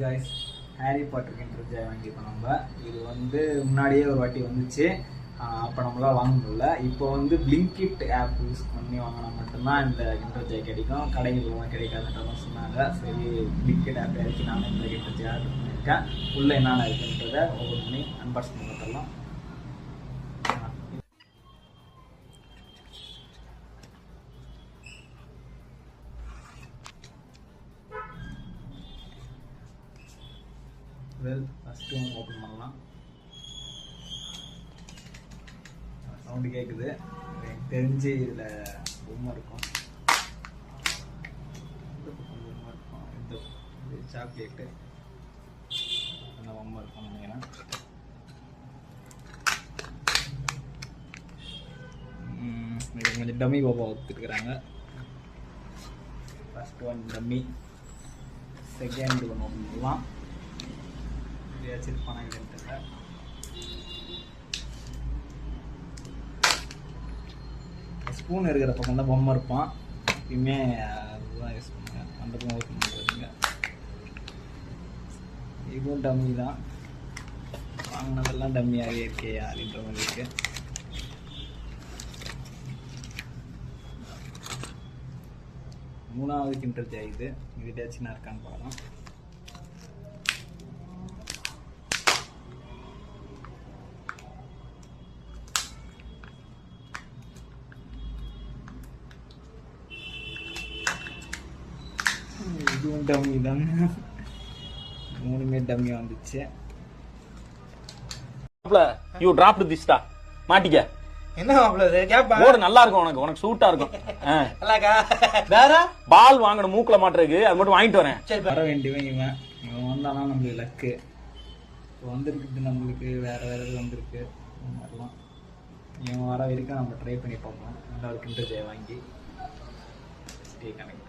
guys, Harry Potter kinder Joy வாங்கியிருக்கோம் நம்ம. இது வந்து முன்னாடியே ஒரு வாட்டி வந்துச்சு, அப்போ நம்மளால் வாங்க முடியல. இப்போ வந்து பிளிங்கிட் ஆப் யூஸ் பண்ணி வாங்கினா மட்டும்தான் இந்த கிண்டர் ஜாய் கிடைக்கும், கடைகள்லாம் கிடைக்காதுன்றதான் சொன்னாங்க. சரி, பிளிங்கிட் ஆப் இறக்கி நானும் இந்த கிண்டர் ஜாய் ஆர்டர் பண்ணியிருக்கேன். உள்ளே என்னென்ன இருக்குன்றதை ஒவ்வொரு மணி அன்பாக்ஸ் பண்ணி பார்த்துடலாம். ஃபஸ்ட்டு ஒன்று ஓப்பன் பண்ணலாம். சவுண்டு கேட்குது, எனக்கு தெரிஞ்சு இதில் பொம்மை இருக்கும். பொம்மை இருக்கும், இந்த சாக்லேட்டு அந்த பொம்மை இருக்கும் நினைக்கிறேன். இது கொஞ்சம் டம்மி பாப்பா ஒத்துருக்குறாங்க. ஃபஸ்ட் ஒன் டம்மி, செகண்ட் ஒன்று ஓப்பன் பண்ணலாம். வச்சிருப்பானா இல்லைன்னு ஸ்பூன் இருக்கிற பக்கம் தான் பொம்மை இருப்பான். எப்பயுமே அதுதான் யூஸ் பண்ணுங்க, அந்த பொம்மை ஓப்பன் பண்ணுறதுங்க. இதுவும் டம்மி தான், வாங்கினதெல்லாம் டம்மியாகவே இருக்கே அப்படின்ற மாதிரி இருக்கு. மூணாவது கிண்டர் ஜாய் இது ஏதாச்சும் இருக்கான்னு பார்க்கலாம். இதுவும் டம்மி தாங்க, மூணுமே டம்மி வந்துச்சு. யூ டிராப்ட் திஸ்டா மாட்டிக்க. என்ன மாப்ள இது கேப்பா ஓடு நல்லா இருக்கும், உனக்கு சூட்டா இருக்கும். நல்லாக்கா வேற பால் வாங்கணும் மூக்குல மாட்டுறதுக்கு, அது மட்டும் வாங்கிட்டு வரேன். சரி வர வேண்டியவன் இவன் வந்தானா நம்மளுக்கு லக்கு. இப்போ வந்திருக்குது நம்மளுக்கு வேற எதாவது வந்திருக்கு மாதிரிலாம். இவன் வர வரைக்கும் நம்ம ட்ரை பண்ணி பார்ப்போம். நல்லா ஒரு கிண்டர் ஜாய் வாங்கி ஸ்டே கனெக்ட்.